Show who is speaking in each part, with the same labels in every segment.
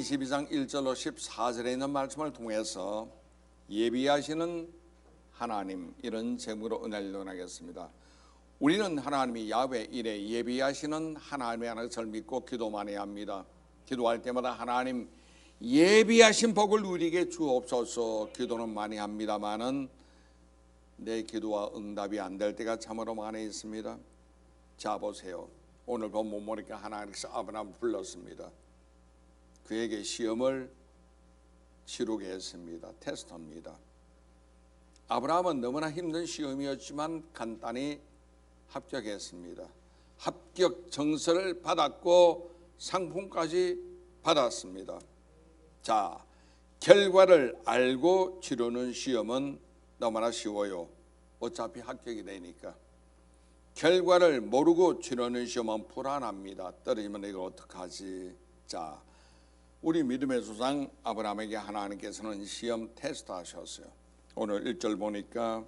Speaker 1: 22장 1절로 14절에 있는 말씀을 통해서 예비하시는 하나님, 이런 제목으로 은혜를 나누겠습니다. 우리는 하나님이 야훼 이레 예비하시는 하나님이라는 것을 믿고 기도 많이 합니다. 기도할 때마다 하나님 예비하신 복을 우리에게 주옵소서 기도는 많이 합니다마는 내 기도와 응답이 안 될 때가 참으로 많이 있습니다. 자 보세요. 오늘 본문 보니까 하나님께서 아브라함을 불렀습니다. 그에게 시험을 치르게 했습니다. 테스트입니다. 아브라함은 너무나 힘든 시험이었지만 간단히 합격했습니다. 합격 정서를 받았고 상품까지 받았습니다. 자, 결과를 알고 치르는 시험은 너무나 쉬워요. 어차피 합격이 되니까. 결과를 모르고 치르는 시험은 불안합니다. 떨어지면 이거 어떡하지? 자, 우리 믿음의 조상 아브라함에게 하나님께서는 시험 테스트 하셨어요. 오늘 1절 보니까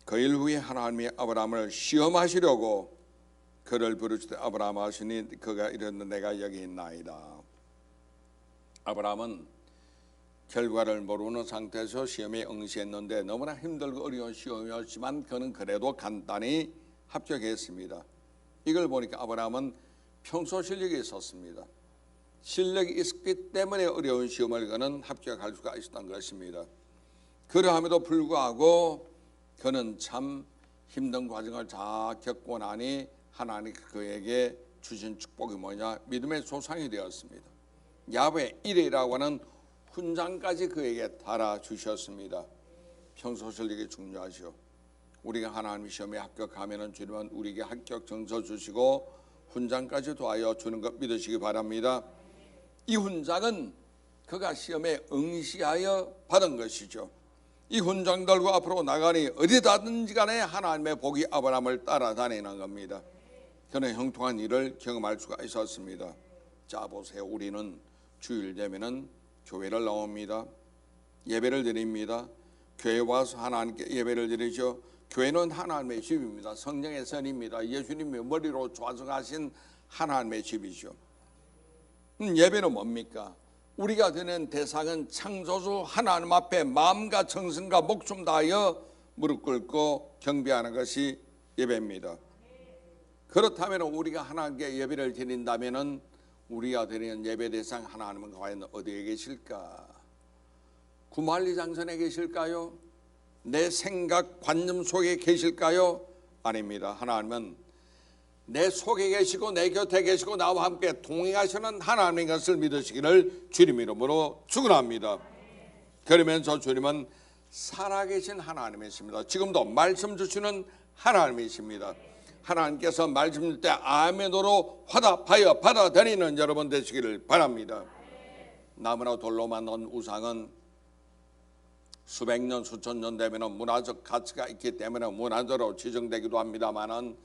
Speaker 1: 그 일 후에 하나님이 아브라함을 시험하시려고 그를 부르시되 아브라함 하시니 그가 이르되 내가 여기 있나이다. 아브라함은 결과를 모르는 상태에서 시험에 응시했는데 너무나 힘들고 어려운 시험이었지만 그는 그래도 간단히 합격했습니다. 이걸 보니까 아브라함은 평소 실력이 있었습니다. 실력이 있었기 때문에 어려운 시험을 그는 합격할 수가 있었던 것입니다. 그러함에도 불구하고 그는 참 힘든 과정을 다 겪고 나니 하나님 그에게 주신 축복이 뭐냐? 믿음의 조상이 되었습니다. 야훼 이레라고 하는 훈장까지 그에게 달아주셨습니다. 평소 실력이 중요하죠. 우리가 하나님 시험에 합격하면 주님은 우리에게 합격 증서 주시고 훈장까지 도와여 주는 것 믿으시기 바랍니다. 이 훈장은 그가 시험에 응시하여 받은 것이죠. 이 훈장 들고 앞으로 나가니 어디다든지 간에 하나님의 복이 아브라함을 따라다니는 겁니다. 그는 형통한 일을 경험할 수가 있었습니다. 자 보세요. 우리는 주일 되면은 교회를 나옵니다. 예배를 드립니다. 교회 와서 하나님께 예배를 드리죠. 교회는 하나님의 집입니다. 성령의 선입니다. 예수님의 머리로 좌정하신 하나님의 집이죠. 예배는 뭡니까? 우리가 드리는 대상은 창조주 하나님 앞에 마음과 정성과 목숨 다하여 무릎 꿇고 경배하는 것이 예배입니다. 그렇다면 우리가 하나님께 예배를 드린다면 우리가 드리는 예배 대상 하나님은 과연 어디에 계실까? 구만리장선에 계실까요? 내 생각 관념 속에 계실까요? 아닙니다. 하나님은 내 속에 계시고 내 곁에 계시고 나와 함께 동행하시는 하나님의 것을 믿으시기를 주님 이름으로 축원합니다. 그러면서 주님은 살아계신 하나님이십니다. 지금도 말씀 주시는 하나님이십니다. 하나님께서 말씀 줄 때 아멘으로 화답하여 받아들이는 여러분 되시기를 바랍니다. 나무나 돌로 만든 우상은 수백 년 수천 년 되면 문화적 가치가 있기 때문에 문화적으로 지정되기도 합니다만은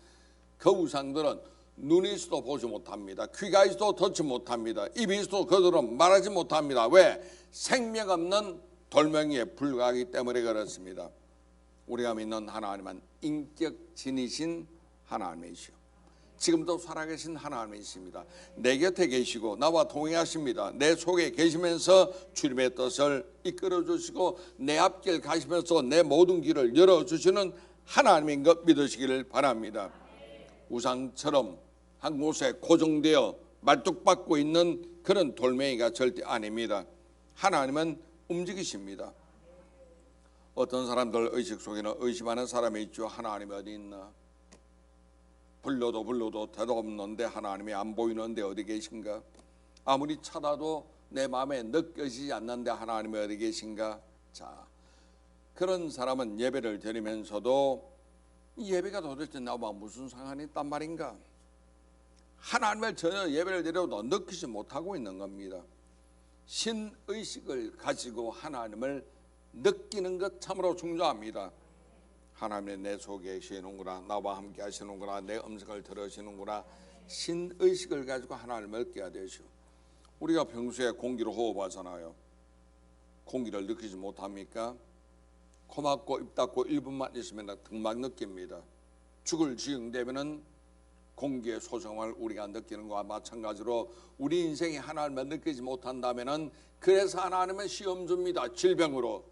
Speaker 1: 그 우상들은 눈이 있어도 보지 못합니다. 귀가 있어도 듣지 못합니다. 입이 있어도 그들은 말하지 못합니다. 왜? 생명 없는 돌멩이에 불과하기 때문에 그렇습니다. 우리가 믿는 하나님은 인격진이신 하나님이시오. 지금도 살아계신 하나님이십니다. 내 곁에 계시고 나와 동행하십니다. 내 속에 계시면서 주님의 뜻을 이끌어 주시고 내 앞길 가시면서 내 모든 길을 열어주시는 하나님인 것 믿으시기를 바랍니다. 우상처럼 한 곳에 고정되어 말뚝박고 있는 그런 돌멩이가 절대 아닙니다. 하나님은 움직이십니다. 어떤 사람들 의식 속에는 의심하는 사람이 있죠. 하나님이 어디 있나? 불러도 대답 없는데 하나님이 안 보이는데 어디 계신가? 아무리 찾아도 내 마음에 느껴지지 않는데 하나님이 어디 계신가? 자, 그런 사람은 예배를 드리면서도 이 예배가 도대체 나와 무슨 상관이 있단 말인가? 하나님을 전혀 예배를 드려도 느끼지 못하고 있는 겁니다. 신의식을 가지고 하나님을 느끼는 것 참으로 중요합니다. 하나님이 내 속에 계시는구나, 나와 함께 하시는구나, 내 음성을 들으시는구나. 신의식을 가지고 하나님을 느껴야 되죠. 우리가 평소에 공기를 호흡하잖아요. 공기를 느끼지 못합니까? 코 막고 입 닫고 1분만 있으면 등막 느낍니다. 죽을 지경되면은 공기의 소중함을 우리가 느끼는 것과 마찬가지로 우리 인생이 하나님을 느끼지 못한다면은 그래서 하나님은 시험 줍니다. 질병으로,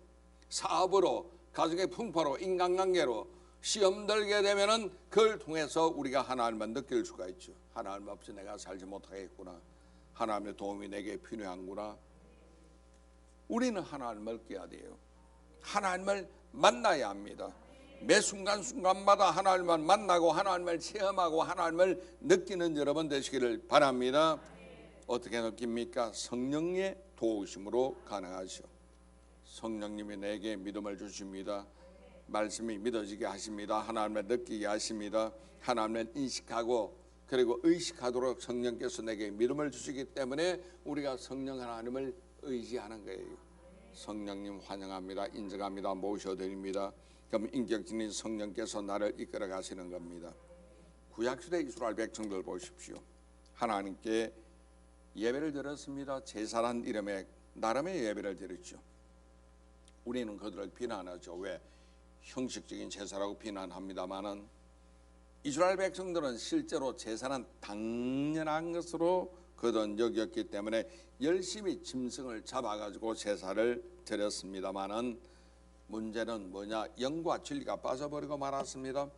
Speaker 1: 사업으로, 가정의 풍파로, 인간관계로 시험 들게 되면은 그걸 통해서 우리가 하나님을 느낄 수가 있죠. 하나님 없이 내가 살지 못하겠구나. 하나님의 도움이 내게 필요한구나. 우리는 하나님을 깨야 돼요. 하나님을 만나야 합니다. 매 순간순간마다 하나님을 만나고 하나님을 체험하고 하나님을 느끼는 여러분 되시기를 바랍니다. 어떻게 느낍니까? 성령의 도우심으로 가능하죠. 성령님이 내게 믿음을 주십니다. 말씀이 믿어지게 하십니다. 하나님을 느끼게 하십니다. 하나님을 인식하고 그리고 의식하도록 성령께서 내게 믿음을 주시기 때문에 우리가 성령 하나님을 의지하는 거예요. 성령님 환영합니다. 인정합니다. 모셔드립니다. 그럼 인격진인 성령께서 나를 이끌어 가시는 겁니다. 구약시대 이스라엘 백성들 보십시오. 하나님께 예배를 드렸습니다. 제사란 이름의 나름의 예배를 드렸죠. 우리는 그들을 비난하죠. 왜? 형식적인 제사라고 비난합니다마는 이스라엘 백성들은 실제로 제사는 당연한 것으로 그들은 여겼기 때문에 열심히 짐승을 잡아가지고 제사를 드렸습니다마는 문제는 뭐냐? 영과 진리가 빠져버리고 말았습니다.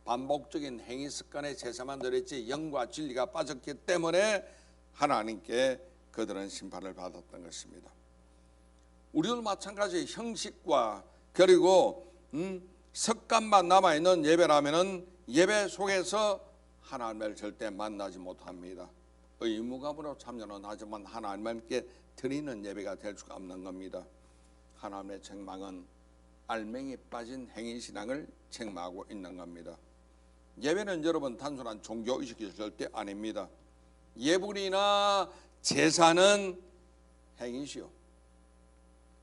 Speaker 1: 반복적인 행위 습관의 제사만 드렸지 영과 진리가 빠졌기 때문에 하나님께 그들은 심판을 받았던 것입니다. 우리도 마찬가지 형식과 그리고 습관만 남아있는 예배라면 예배 속에서 하나님을 절대 만나지 못합니다. 의무감으로 참여는 하지만 하나님께 드리는 예배가 될 수가 없는 겁니다. 하나님의 책망은 알맹이 빠진 행위신앙을 책망하고 있는 겁니다. 예배는 여러분 단순한 종교의식이 절대 아닙니다. 예불이나 제사는 행위시요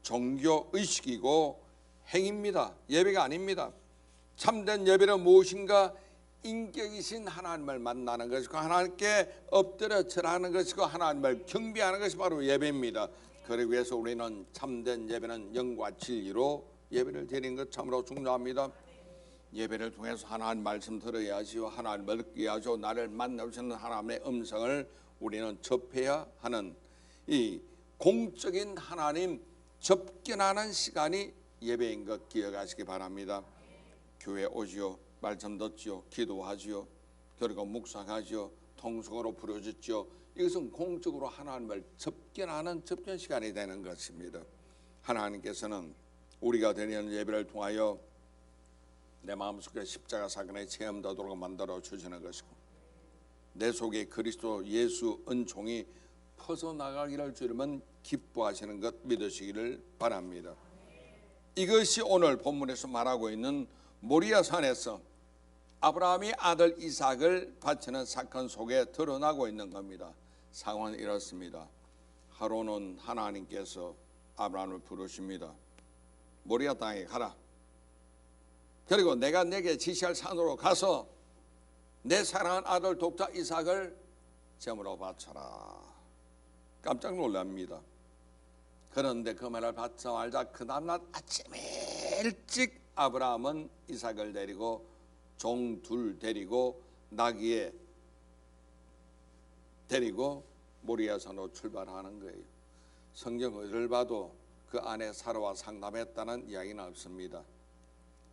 Speaker 1: 종교의식이고 행위입니다. 예배가 아닙니다. 참된 예배는 무엇인가? 인격이신 하나님을 만나는 것이고 하나님께 엎드려 절하는 것이고 하나님을 경배하는 것이 바로 예배입니다. 그러기 위해서 우리는 참된 예배는 영과 진리로 예배를 드리는 것 참으로 중요합니다. 예배를 통해서 하나님 말씀 들어야지요. 하나님을 느껴야죠. 나를 만나주시는 하나님의 음성을 우리는 접해야 하는 이 공적인 하나님 접견하는 시간이 예배인 것 기억하시기 바랍니다. 교회 오지요. 말씀 듣지요. 기도하지요. 그리고 묵상하지요. 통성으로 부르짖지요. 이것은 공적으로 하나님을 접견하는 접견 시간이 되는 것입니다. 하나님께서는 우리가 드리는 예배를 통하여 내 마음속에 십자가 사건의 체험도 하도록 만들어 주시는 것이고 내 속에 그리스도 예수 은총이 퍼져나가기를 주님은 기뻐하시는 것 믿으시기를 바랍니다. 이것이 오늘 본문에서 말하고 있는 모리아 산에서 아브라함이 아들 이삭을 바치는 사건 속에 드러나고 있는 겁니다. 상황은 이렇습니다. 하루는 하나님께서 아브라함을 부르십니다. 모리아 땅에 가라. 그리고 내가 내게 지시할 산으로 가서 내 사랑하는 아들 독자 이삭을 제물로 바쳐라. 깜짝 놀랍니다. 그런데 그 말을 받자마자 그 다음날 아침 일찍 아브라함은 이삭을 데리고 종 둘 데리고 나귀에 데리고 모리아산으로 출발하는 거예요. 성경을 봐도 그 안에 사라와 상담했다는 이야기는 없습니다.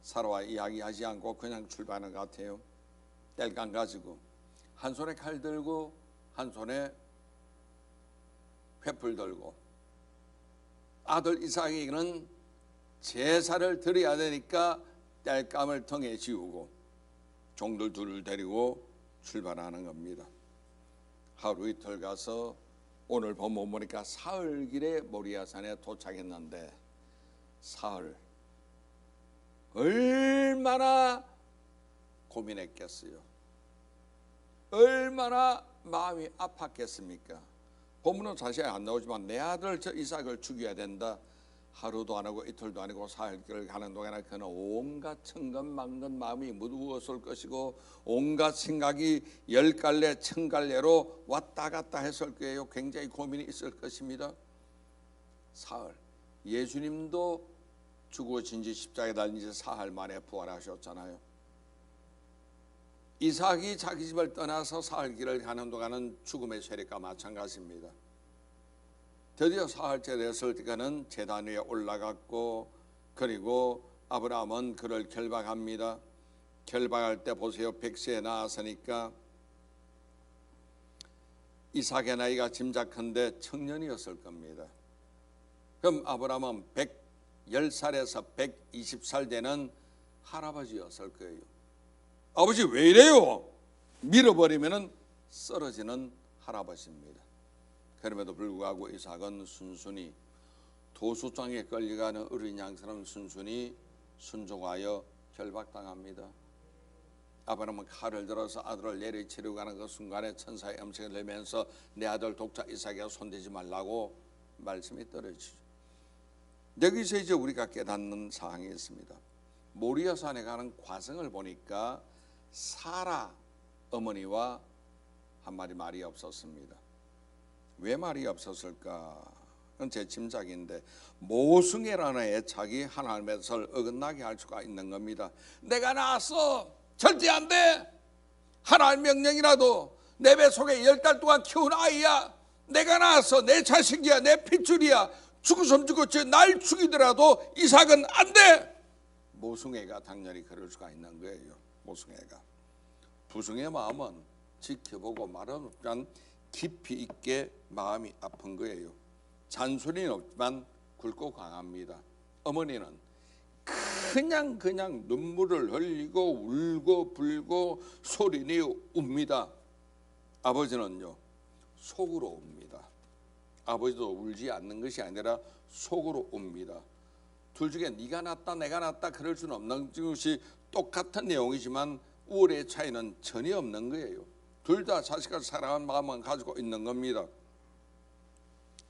Speaker 1: 사라와 이야기하지 않고 그냥 출발하는 것 같아요. 땔감 가지고 한 손에 칼 들고 한 손에 횃불 들고 아들 이삭에게는 제사를 드려야 되니까 땔감을 등에 지우고 종들 둘을 데리고 출발하는 겁니다. 하루 이틀 가서 오늘 본문 보니까 사흘길에 모리아산에 도착했는데 사흘 얼마나 고민했겠어요. 얼마나 마음이 아팠겠습니까? 본문은 자세히 안 나오지만 내 아들 저 이삭을 죽여야 된다. 하루도 안 하고 이틀도 아니고 사흘길을 가는 동안에 그는 온갖 천근만근 마음이 무거웠을 것이고 온갖 생각이 열갈래 천갈래로 왔다 갔다 했을 거예요. 굉장히 고민이 있을 것입니다. 사흘 예수님도 죽어진 지 십자가에 달린 지 사흘 만에 부활하셨잖아요. 이삭이 자기 집을 떠나서 사흘길을 가는 동안은 죽음의 세력과 마찬가지입니다. 드디어 사흘째 됐을 때 그는 제단 위에 올라갔고, 그리고 아브라함은 그를 결박합니다. 결박할 때 보세요. 백세에 나왔으니까 이삭의 나이가 짐작컨대 청년이었을 겁니다. 그럼 아브라함은 110살에서 120살 되는 할아버지였을 거예요. 아버지 왜 이래요? 밀어버리면 쓰러지는 할아버지입니다. 그럼에도 불구하고 이삭은 순순히 도수장에 끌려가는 어린 양처럼 순순히 순종하여 결박당합니다. 아브라함은 칼을 들어서 아들을 내리치려고 가는 그 순간에 천사의 음성을 내면서 내 아들 독자 이삭에게 손대지 말라고 말씀이 떨어지죠. 여기서 이제 우리가 깨닫는 사항이 있습니다. 모리아산에 가는 과정을 보니까 사라 어머니와 한마디 말이 없었습니다. 왜 말이 없었을까? 그건 제 짐작인데 모승애라는 애착이 하나님의 뜻을 어긋나게 할 수가 있는 겁니다. 내가 낳았어. 절대 안 돼. 하나님 명령이라도 내 뱃속에 10달 동안 키운 아이야. 내가 낳았어. 내 자식이야. 내 핏줄이야. 죽었으면 죽었지. 날 죽이더라도 이삭은 안 돼. 모승애가 당연히 그럴 수가 있는 거예요. 모승애가. 부승의 마음은 지켜보고 말은 없지만 깊이 있게 마음이 아픈 거예요. 잔소리는 없지만 굵고 강합니다. 어머니는 그냥 눈물을 흘리고 울고 불고 소리내어 웁니다. 아버지는요 속으로 웁니다. 아버지도 울지 않는 것이 아니라 속으로 웁니다. 둘 중에 네가 낫다 내가 낫다 그럴 수는 없는 것이 똑같은 내용이지만 우월의 차이는 전혀 없는 거예요. 둘 다 자식을 사랑하는 마음은 가지고 있는 겁니다.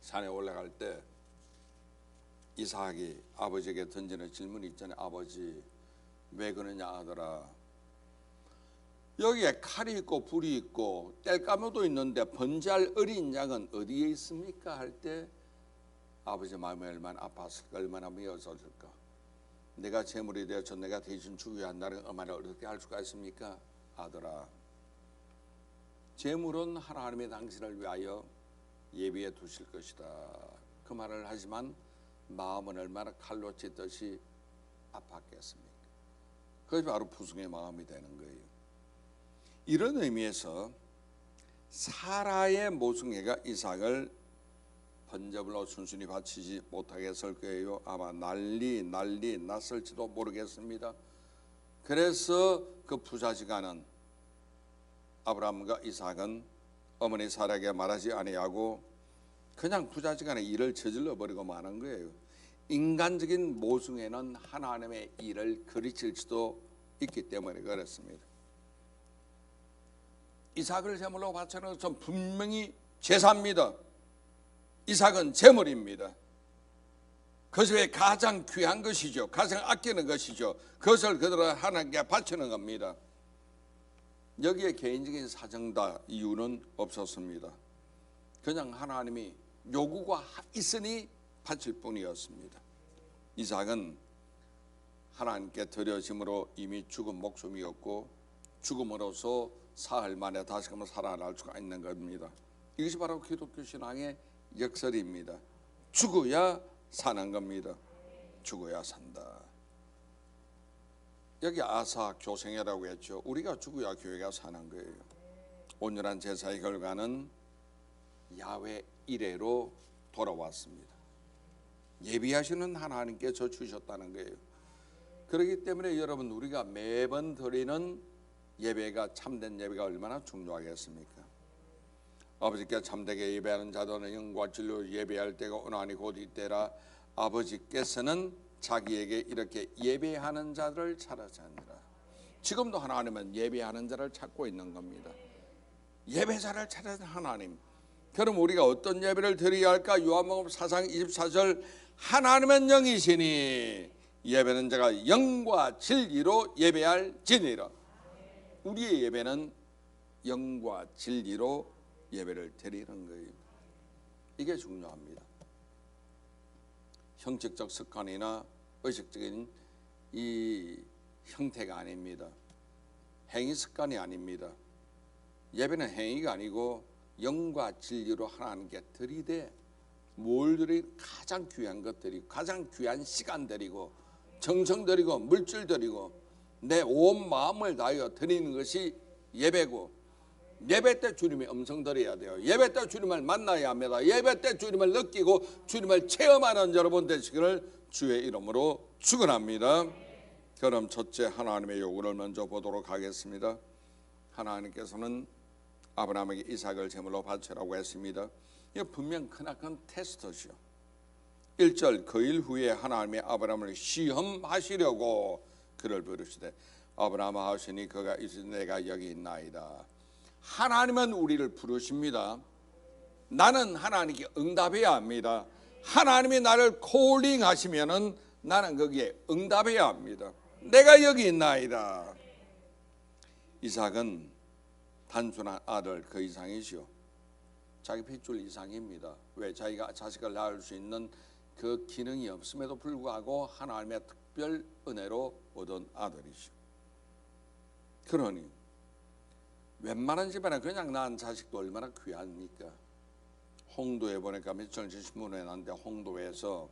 Speaker 1: 산에 올라갈 때 이삭이 아버지에게 던지는 질문이 있잖아요. 아버지 왜 그러냐 아들아. 여기에 칼이 있고 불이 있고 땔감도 있는데 번제할 어린 양은 어디에 있습니까? 할 때 아버지 마음이 얼마나 아팠을까, 얼마나 미워졌을까. 내가 제물이 되어서 내가 대신 죽여야 한다는 엄마를 어떻게 할 수가 있습니까? 아들아, 제물은 하나님의 당신을 위하여 예비해 두실 것이다. 그 말을 하지만 마음은 얼마나 칼로 찢듯이 아팠겠습니까? 그것이 바로 부승의 마음이 되는 거예요. 이런 의미에서 사라의 모승애가 이삭을 번제물로 순순히 바치지 못하게 했을 거예요. 아마 난리 났을지도 모르겠습니다. 그래서 그 부자지간은 아브라함과 이삭은 어머니 사라에게 말하지 아니하고 그냥 부자지간에 일을 저질러 버리고 마는 거예요. 인간적인 모승에는 하나님의 일을 그르칠 수도 있기 때문에 그렇습니다. 이삭을 제물로 바치는 것은 분명히 제사입니다. 이삭은 제물입니다. 그것이 가장 귀한 것이죠. 가장 아끼는 것이죠. 그것을 그대로 하나님께 바치는 겁니다. 여기에 개인적인 사정다 이유는 없었습니다. 그냥 하나님이 요구가 있으니 바칠 뿐이었습니다. 이삭은 하나님께 드려짐으로 이미 죽은 목숨이었고 죽음으로써 사흘 만에 다시금 살아날 수가 있는 겁니다. 이것이 바로 기독교 신앙의 역설입니다. 죽어야 사는 겁니다. 죽어야 산다. 여기 아사 교생회라고 했죠. 우리가 죽어야 교회가 사는 거예요. 온전한 제사의 결과는 야훼 이레로 돌아왔습니다. 예비하시는 하나님께 저 주셨다는 거예요. 그렇기 때문에 여러분 우리가 매번 드리는 예배가 참된 예배가 얼마나 중요하겠습니까? 아버지께 참되게 예배하는 자들은 영과 진리로 예배할 때가 오나니 곧 이때라. 아버지께서는 자기에게 이렇게 예배하는 자들을 찾으시느니라. 지금도 하나님은 예배하는 자를 찾고 있는 겁니다. 예배자를 찾는 하나님. 그럼 우리가 어떤 예배를 드려야 할까? 요한복음 4장 24절 하나님은 영이시니 예배는 자가 영과 진리로 예배할지니라. 우리의 예배는 영과 진리로 예배를 드리는 거예요. 이게 중요합니다. 형식적 습관이나 의식적인 이 형태가 아닙니다. 행위 습관이 아닙니다. 예배는 행위가 아니고 영과 진리로 하나님께 드리되 뭘 드리고 가장 귀한 것들이고 가장 귀한 시간들이고 정성들이고 물질들이고 내 온 마음을 다하여 드리는 것이 예배고, 예배 때 주님의 음성 들어야 돼요. 예배 때 주님을 만나야 합니다. 예배 때 주님을 느끼고 주님을 체험하는 여러분 되시기를 주의 이름으로 축원합니다. 그럼 첫째 하나님의 요구를 먼저 보도록 하겠습니다. 하나님께서는 아브라함에게 이삭을 제물로 바치라고 했습니다. 이거 분명 크나큰 테스트죠. 1절 그 일 후에 하나님이 아브라함을 시험하시려고 그를 부르시되 아브라함아 하시니 그가 이르시되 내가 여기 있나이다. 하나님은 우리를 부르십니다. 나는 하나님께 응답해야 합니다. 하나님이 나를 콜링 하시면은 나는 거기에 응답해야 합니다. 내가 여기 있나이다. 이삭은 단순한 아들 그 이상이시오. 자기 핏줄 이상입니다. 왜? 자기가 자식을 낳을 수 있는 그 기능이 없음에도 불구하고 하나님의 특별 은혜로 얻은 아들이시오. 그러니 웬만한 집안에 그냥 낳은 자식도 얼마나 귀합니까? 홍도에 보니까 며칠 전 신문에 났는데 홍도에서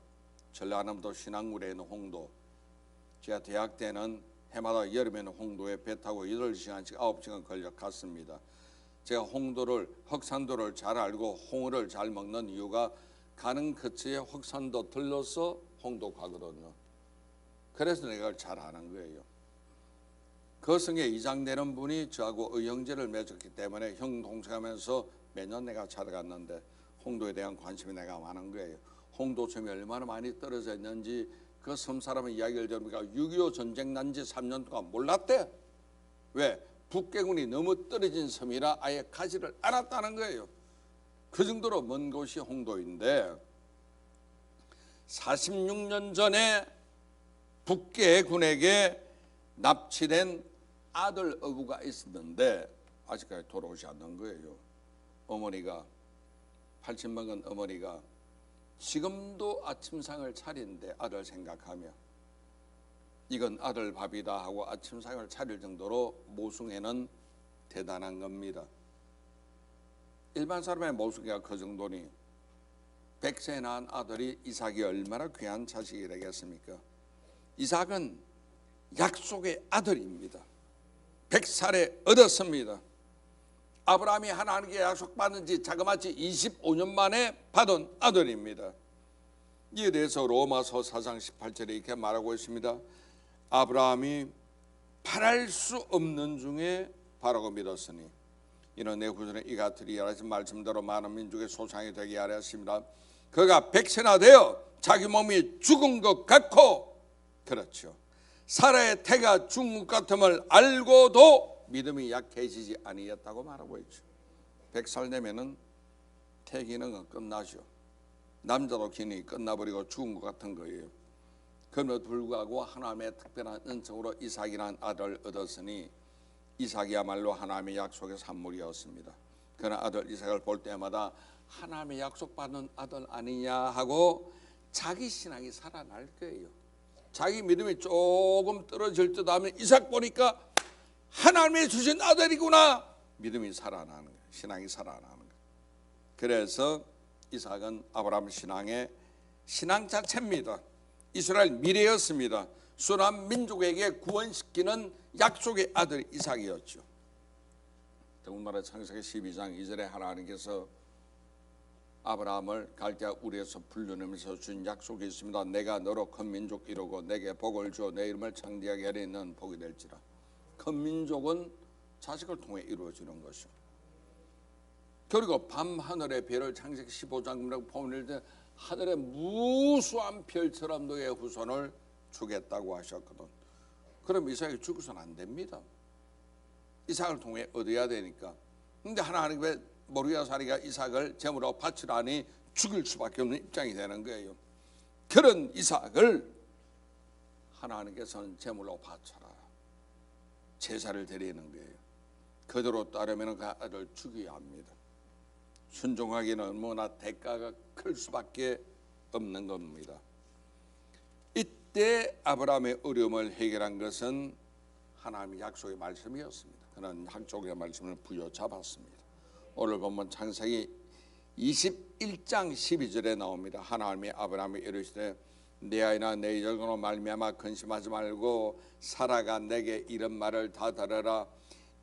Speaker 1: 전라남도 신안군에 있는 홍도, 제가 대학 때는 해마다 여름에는 홍도에 배 타고 8시간씩 9시간 걸려 갔습니다. 제가 홍도를 흑산도를 잘 알고 홍어를 잘 먹는 이유가 가는 거치에 흑산도 들러서 홍도 가거든요. 그래서 내가 잘 아는 거예요. 그 성에 이장되는 분이 저하고 의형제를 맺었기 때문에 형 동생하면서 매년 내가 찾아갔는데 홍도에 대한 관심이 내가 많은 거예요. 홍도섬이 얼마나 많이 떨어져 있는지 그 섬 사람의 이야기를 들으니까 6.25 전쟁 난 지 3년 동안 몰랐대. 왜? 북계군이 너무 떨어진 섬이라 아예 가지를 않았다는 거예요. 그 정도로 먼 곳이 홍도인데 46년 전에 북계군에게 납치된 아들 어부가 있었는데 아직까지 돌아오지 않는 거예요. 어머니가 80 먹은 어머니가 지금도 아침상을 차리는데 아들 생각하며 이건 아들 밥이다 하고 아침상을 차릴 정도로 모숭애는 대단한 겁니다. 일반 사람의 모숭애가 그 정도니 100세 낳은 아들이 이삭이 얼마나 귀한 자식이 되겠습니까? 이삭은 약속의 아들입니다. 100살에 얻었습니다. 아브라함이 하나님께 약속받은 지 자그마치 25년 만에 받은 아들입니다. 이에 대해서 로마서 4장 18절에 이렇게 말하고 있습니다. 아브라함이 바랄 수 없는 중에 바라고 믿었으니 이는 내 후손에 이 같으리라 하신 말씀대로 많은 민족의 소상이 되게 하려 했습니다. 그가 100세나 되어 자기 몸이 죽은 것 같고, 그렇죠, 사라의 태가 죽은 것 같음을 알고도 믿음이 약해지지 아니했다고 말하고 있죠. 100살 되면은 태 기능은 끝나죠. 남자도 기능이 끝나버리고 죽은 것 같은 거예요. 그럼에도 불구하고 하나님의 특별한 은총으로 이삭이라는 아들을 얻었으니 이삭이야말로 하나님의 약속의 산물이었습니다. 그러나 아들 이삭을 볼 때마다 하나님의 약속받는 아들 아니냐 하고 자기 신앙이 살아날 거예요. 자기 믿음이 조금 떨어질 듯 하면 이삭 보니까 하나님이 주신 아들이구나, 믿음이 살아나는 거예요. 신앙이 살아나는 거예요. 그래서 이삭은 아브라함 신앙의 신앙 자체입니다. 이스라엘 미래였습니다. 수많은 민족에게 구원시키는 약속의 아들 이삭이었죠. 더군다나 창세기 12장 2절에 하나님께서 아브라함을 갈대아 우리에서 불러내면서 준 약속이 있습니다. 내가 너로 큰 민족 이루고 내게 복을 주어 내 이름을 창대하게 하리는 복이 될지라. 큰 민족은 자식을 통해 이루어지는 것이요. 그리고 밤하늘의 별을 창세기 15장 보면 때 하늘의 무수한 별처럼 너의 후손을 주겠다고 하셨거든. 그럼 이삭이 죽어서는 안 됩니다. 이삭을 통해 얻어야 되니까. 근데 하나님의 모리아사리가 이삭을 제물로 바치라니 죽일 수밖에 없는 입장이 되는 거예요. 그런 이삭을 하나님께서는 제물로 바쳐라, 제사를 드리는 거예요. 그대로 따르면 그 아들을 죽여야 합니다. 순종하기는 얼마나 대가가 클 수밖에 없는 겁니다. 이때 아브라함의 어려움을 해결한 것은 하나님의 약속의 말씀이었습니다. 그는 약속의 말씀을 부여잡았습니다. 오늘 보면 창세기 21장 12절에 나옵니다. 하나님이 아브라함이 이르시되 내 아이나 내 열조로 말미암아 근심하지 말고 사라가 내게 이런 말을 다 들으라.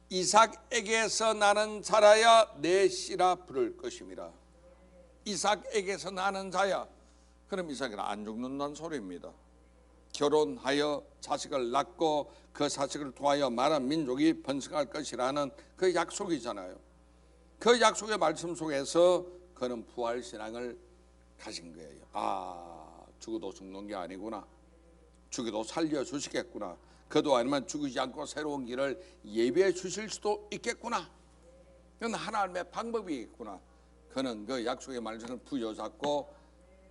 Speaker 1: 이삭에게서 나는 자라야 내 씨라 부를 것임이라. 이삭에게서 나는 자야. 그럼 이삭은 안 죽는다는 소리입니다. 결혼하여 자식을 낳고 그 자식을 통하여 많은 민족이 번성할 것이라는 그 약속이잖아요. 그 약속의 말씀 속에서 그는 부활신앙을 가진 거예요. 아, 죽어도 죽는 게 아니구나. 죽어도 살려주시겠구나. 그도 아니면 죽이지 않고 새로운 길을 예비해 주실 수도 있겠구나. 그건 하나님의 방법이 있구나. 그는 그 약속의 말씀을 부여잡고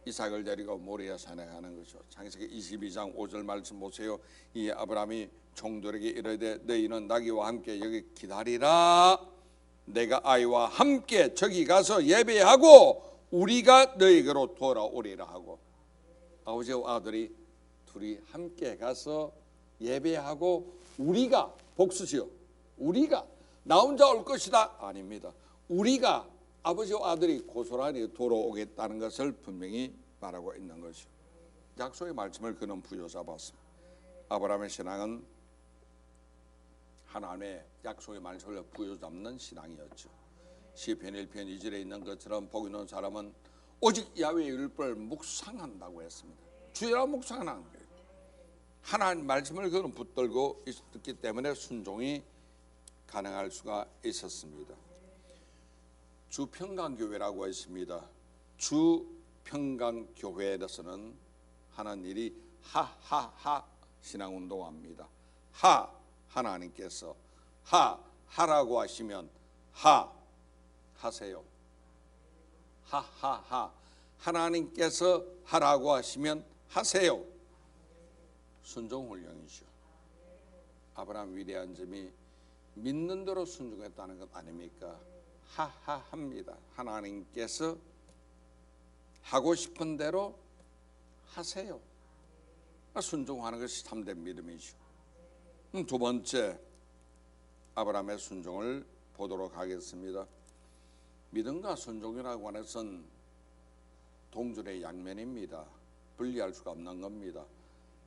Speaker 1: 이삭을 데리고 모리아 산에 가는 거죠. 창세기 22장 5절 말씀 보세요. 이 아브라함이 종들에게 이르되 너희는 나귀와 함께 여기 기다리라. 내가 아이와 함께 저기 가서 예배하고 우리가 너희에게로 돌아오리라 하고, 아버지와 아들이 둘이 함께 가서 예배하고 우리가, 복수지요, 우리가 나 혼자 올 것이다 아닙니다. 우리가 아버지와 아들이 고스란히 돌아오겠다는 것을 분명히 말하고 있는 것이죠. 약속의 말씀을 그는 부여잡았습니다. 아브라함의 신앙은 하나님의 약속의 말씀을 부여잡는 신앙이었죠. 시편 1편 2절에 있는 것처럼 복 있는 사람은 오직 야훼의 율법을 묵상한다고 했습니다. 주일날 묵상하는 거예요. 하나님 말씀을 그는 붙들고 있었기 때문에 순종이 가능할 수가 있었습니다. 주평강교회라고 있습니다. 주평강교회에서는 하는 일이 하하하 신앙운동합니다. 하나님께서 하라고 하시면 하세요. 하나님께서 하라고 하시면 하세요. 순종훈련이죠. 아브라함 위대한 점이 믿는 대로 순종했다는 것 아닙니까? 합니다. 하나님께서 하고 싶은 대로 하세요. 순종하는 것이 참된 믿음이죠. 두 번째, 아브라함의 순종을 보도록 하겠습니다. 믿음과 순종이라고 하는 것은 동절의 양면입니다. 분리할 수가 없는 겁니다.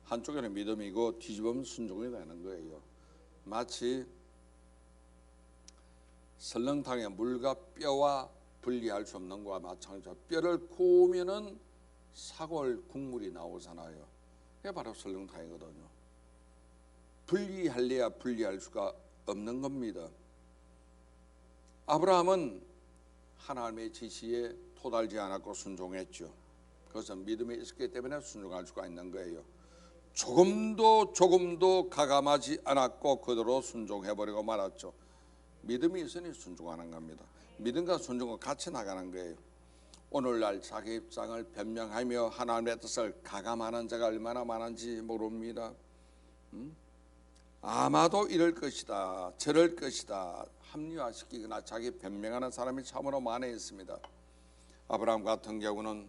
Speaker 1: 한쪽에는 믿음이고 뒤집으면 순종이 되는 거예요. 마치 설렁탕에 물과 뼈와 분리할 수 없는 것과 마찬가지로 뼈를 구우면은 사골 국물이 나오잖아요. 그게 바로 설렁탕이거든요. 분리할래야 분리할 수가 없는 겁니다. 아브라함은 하나님의 지시에 토달지 않았고 순종했죠. 그것은 믿음이 있었기 때문에 순종할 수가 있는 거예요. 조금도 가감하지 않았고 그대로 순종해버리고 말았죠. 믿음이 있으니 순종하는 겁니다. 믿음과 순종은 같이 나가는 거예요. 오늘날 자기 입장을 변명하며 하나님의 뜻을 가감하는 자가 얼마나 많은지 모릅니다. 아마도 이럴 것이다, 저럴 것이다 합리화시키거나 자기 변명하는 사람이 참으로 많이 있습니다. 아브라함 같은 경우는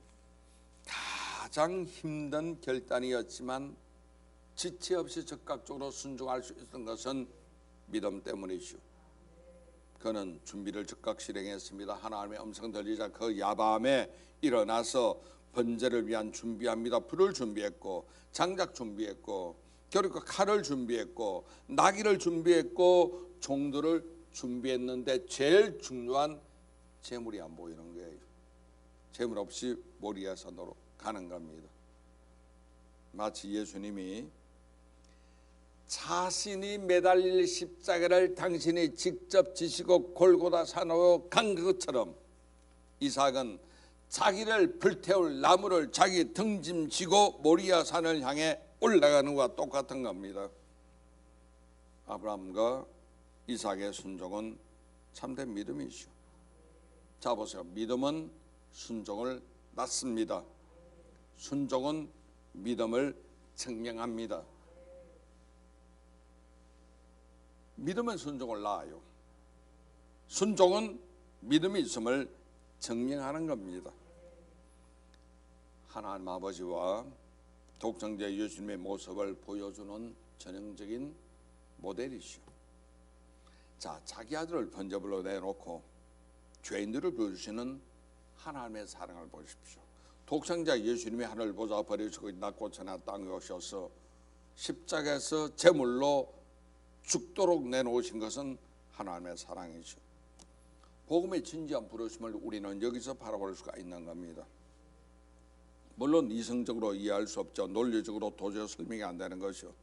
Speaker 1: 가장 힘든 결단이었지만 지체 없이 즉각적으로 순종할 수 있었던 것은 믿음 때문이죠. 그는 준비를 즉각 실행했습니다. 하나님의 음성 들리자 그 야밤에 일어나서 번제를 위한 준비합니다. 불을 준비했고 장작 준비했고 그리고 칼을 준비했고 나귀를 준비했고 종들을 준비했는데 제일 중요한 재물이 안 보이는 거예요. 재물 없이 모리아 산으로 가는 겁니다. 마치 예수님이 자신이 매달릴 십자가를 당신이 직접 지시고 골고다 산으로 간 것처럼 이삭은 자기를 불태울 나무를 자기 등짐 지고 모리아 산을 향해 올라가는 것과 똑같은 겁니다. 아브라함과 이삭의 순종은 참된 믿음이죠. 자 보세요. 믿음은 순종을 낳습니다. 순종은 믿음을 증명합니다. 믿음은 순종을 낳아요. 순종은 믿음이 있음을 증명하는 겁니다. 하나님 아버지와 독생자 예수님의 모습을 보여주는 전형적인 모델이시오. 자, 자기 아들을 번제물로 내놓고 죄인들을 부르시는 하나님의 사랑을 보십시오. 독생자 예수님이 하늘 보좌 버리시고 낮고 천하 땅에 오셔서 십자가에서 제물로 죽도록 내놓으신 것은 하나님의 사랑이죠. 복음의 진지한 부르심을 우리는 여기서 바라볼 수가 있는 겁니다. 물론 이성적으로 이해할 수 없죠. 논리적으로 도저히 설명이 안 되는 것이요.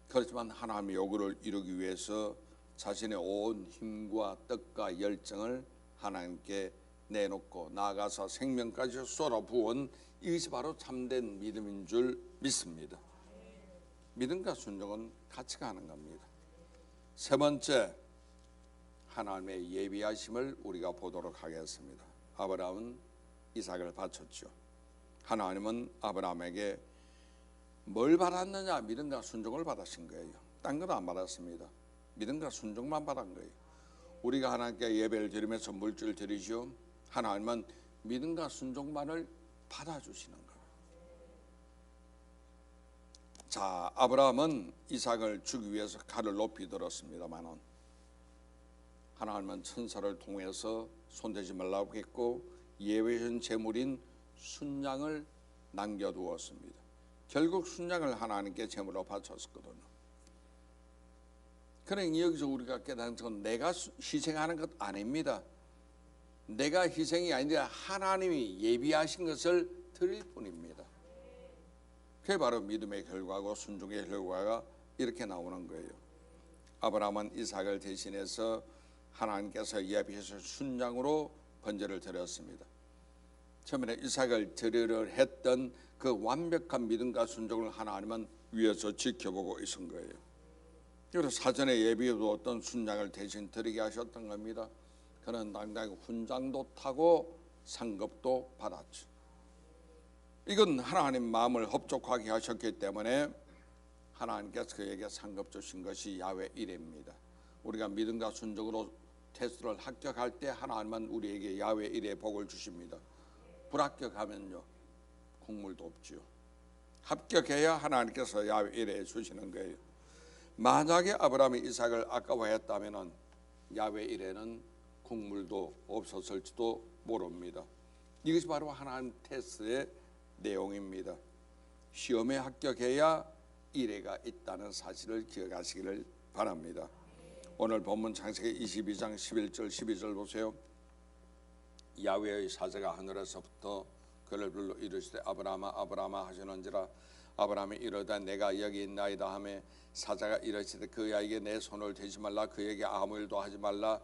Speaker 1: 그렇지만 하나님의 요구를 이루기 위해서 자신의 온 힘과 뜻과 열정을 하나님께 내놓고 나아가서 생명까지 쏟아부은 이것이 바로 참된 믿음인 줄 믿습니다. 믿음과 순종은 같이 가는 겁니다. 세 번째, 하나님의 예비하심을 우리가 보도록 하겠습니다. 아브라함은 이삭을 바쳤죠. 하나님은 아브라함에게 뭘 받았느냐? 믿음과 순종을 받으신 거예요. 딴 건 안 받았습니다. 믿음과 순종만 받은 거예요. 우리가 하나님께 예배를 드리면서 물질을 드리죠. 하나님은 믿음과 순종만을 받아주시는 거예요. 자, 아브라함은 이삭을 주기 위해서 칼을 높이 들었습니다만 하나님은 천사를 통해서 손대지 말라고 했고 예외한 제물인 순양을 남겨두었습니다. 결국 순양을 하나님께 제물로 바쳤거든요. 그러니 여기서 우리가 깨닫는 건 내가 희생하는 것 아닙니다. 내가 희생이 아니라 하나님이 예비하신 것을 드릴 뿐입니다. 그게 바로 믿음의 결과고 순종의 결과가 이렇게 나오는 거예요. 아브라함은 이삭을 대신해서 하나님께서 예비해서 순양으로 번제를 드렸습니다. 처음에 이삭을 드리려 했던 그 완벽한 믿음과 순종을 하나님은 위에서 지켜보고 있은 거예요. 그래서 사전에 예비해두었던 순양을 대신 드리게 하셨던 겁니다. 그는 당당히 훈장도 타고 상급도 받았죠. 이건 하나님 마음을 흡족하게 하셨기 때문에 하나님께서 그에게 상급 주신 것이 야훼 이레입니다. 우리가 믿음과 순종으로 테스트를 합격할 때 하나님은 우리에게 야훼 이레의 복을 주십니다. 불합격하면요 국물도 없지요. 합격해야 하나님께서 야훼 이레 주시는 거예요. 만약에 아브라함이 이삭을 아까워했다면 야훼 이레는 국물도 없었을지도 모릅니다. 이것이 바로 하나님 테스트의 내용입니다. 시험에 합격해야 이레가 있다는 사실을 기억하시기를 바랍니다. 오늘 본문 창세기 22장 11절 12절 보세요. 야훼의 사자가 하늘에서부터 그를 불러 이르시되 아브라함아 아브라함아 하시는지라 아브라함이 이르되 내가 여기 있나이다 하매 사자가 이르시되 그에게 내 손을 대지 말라 그에게 아무 일도 하지 말라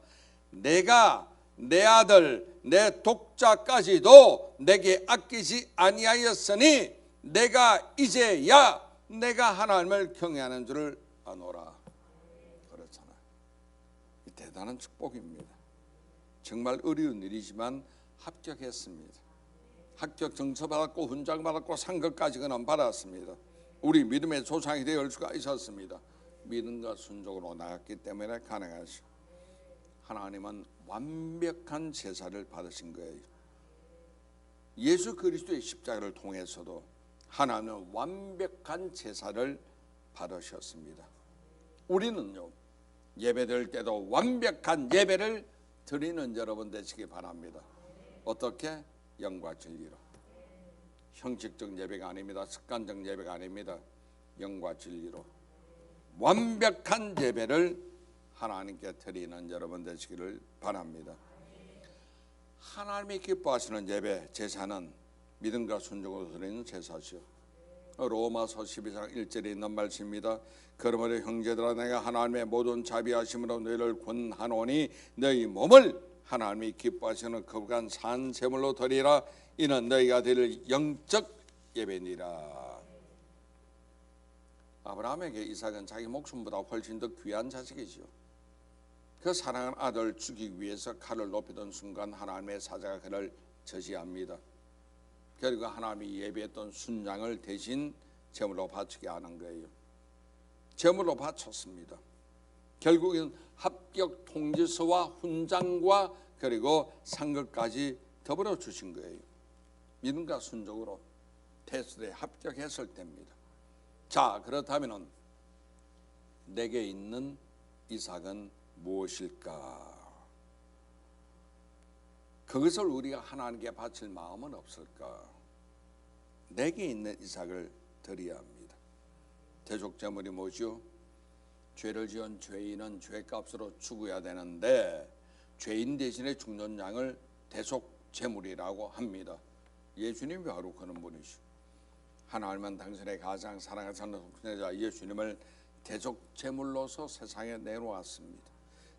Speaker 1: 내가 내 아들 내 독자까지도 내게 아끼지 아니하였으니 내가 이제야 내가 하나님을 경외하는 줄을 아노라. 그렇잖아요. 대단한 축복입니다. 정말 어려운 일이지만 합격했습니다. 합격 증서 받았고 훈장 받았고 상급까지 그는 받았습니다. 우리 믿음의 조상이 되어 수가 있었습니다. 믿음과 순종으로 나갔기 때문에 가능하죠. 하나님은 완벽한 제사를 받으신 거예요. 예수 그리스도의 십자가를 통해서도 하나님은 완벽한 제사를 받으셨습니다. 우리는요 예배드릴 때도 완벽한 예배를 드리는 여러분 되시기 바랍니다. 어떻게? 영과 진리로. 형식적 예배가 아닙니다. 습관적 예배가 아닙니다. 영과 진리로 완벽한 예배를 하나님께 드리는 여러분 되시기를 바랍니다. 하나님이 기뻐하시는 예배 제사는 믿음과 순종으로 드리는 제사죠. 로마서 12장 1절에 있는 말씀입니다. 그러므로 형제들아 내가 하나님의 모든 자비하심으로 너희를 권하노니 너희 몸을 하나님이 기뻐하시는 거룩한 산 제물로 드리라. 이는 너희가 드릴 영적 예배니라. 아브라함에게 이삭은 자기 목숨보다 훨씬 더 귀한 자식이죠. 그 사랑하는 아들 죽이기 위해서 칼을 높이던 순간 하나님의 사자가 그를 저지합니다. 결국 하나님이 예비했던 순양을 대신 제물로 바치게 하는 거예요. 제물로 바쳤습니다. 결국은 합격 통지서와 훈장과 그리고 상급까지 더불어 주신 거예요. 믿음과 순종으로 테스트에 합격했을 때입니다. 자, 그렇다면 내게 있는 이삭은 무엇일까? 그것을 우리가 하나님께 바칠 마음은 없을까? 내게 있는 이삭을 드려야 합니다. 대속제물이 뭐죠? 죄를 지은 죄인은 죄값으로 죽어야 되는데 죄인 대신에 죽는 양을 대속제물이라고 합니다. 예수님이 바로 그런 분이시오. 하나님은 당신의 가장 사랑하시는 독생자 예수님을 대속제물로서 세상에 내놓았습니다.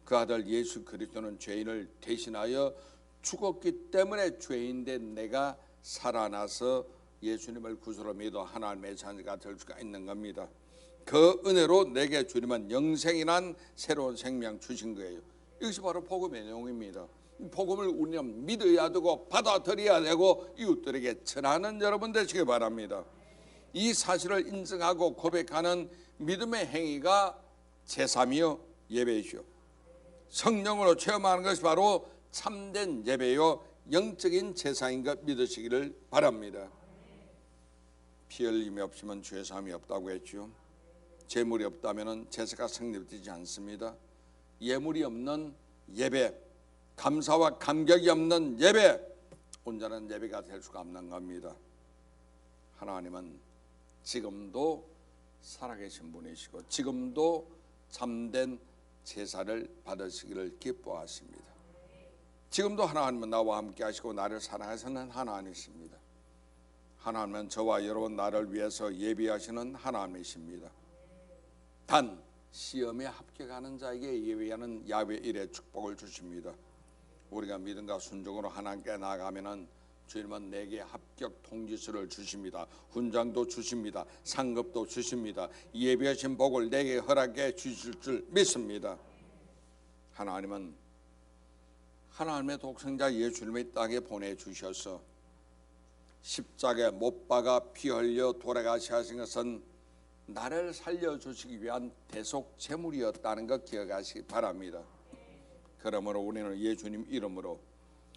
Speaker 1: 그 아들 예수 그리스도는 죄인을 대신하여 죽었기 때문에 죄인된 내가 살아나서 예수님을 구주로 믿어 하나님의 자녀가 될 수가 있는 겁니다. 그 은혜로 내게 주님은 영생이란 새로운 생명 주신 거예요. 이것이 바로 복음의 내용입니다. 복음을 우리는 믿어야 되고 받아들여야 되고 이웃들에게 전하는 여러분 되시기 바랍니다. 이 사실을 인정하고 고백하는 믿음의 행위가 제삼이요 예배이죠. 성령으로 체험하는 것이 바로 참된 예배요 영적인 제사인 것 믿으시기를 바랍니다. 피 흘림이 없으면 죄사함이 없다고 했죠. 제물이 없다면 제사가 성립되지 않습니다. 예물이 없는 예배, 감사와 감격이 없는 예배, 온전한 예배가 될 수가 없는 겁니다. 하나님은 지금도 살아계신 분이시고 지금도 참된 제사를 받으시기를 기뻐하십니다. 지금도 하나님은 나와 함께 하시고 나를 사랑하시는 하나님이십니다. 하나님은 저와 여러분 나를 위해서 예비하시는 하나님이십니다. 단 시험에 합격하는 자에게 예비하는 야훼 일의 축복을 주십니다. 우리가 믿음과 순종으로 하나님께 나아가면은 주님은 내게 합격 통지서를 주십니다. 훈장도 주십니다. 상급도 주십니다. 예비하신 복을 내게 허락해 주실 줄 믿습니다. 하나님은 하나님의 독생자 예수님을 땅에 보내주셔서 십자가에 못 박아 피 흘려 돌아가시 하신 것은 나를 살려주시기 위한 대속 제물이었다는 것 기억하시기 바랍니다. 그러므로 우리는 예수님 이름으로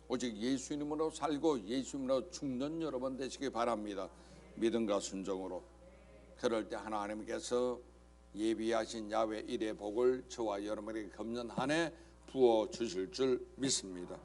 Speaker 1: 오직 예수님으로 살고 예수님으로 죽는 여러분 되시기 바랍니다. 믿음과 순종으로. 그럴 때 하나님께서 예비하신 야훼 일의 복을 저와 여러분에게 금년 한 해 부어 주실 줄 믿습니다.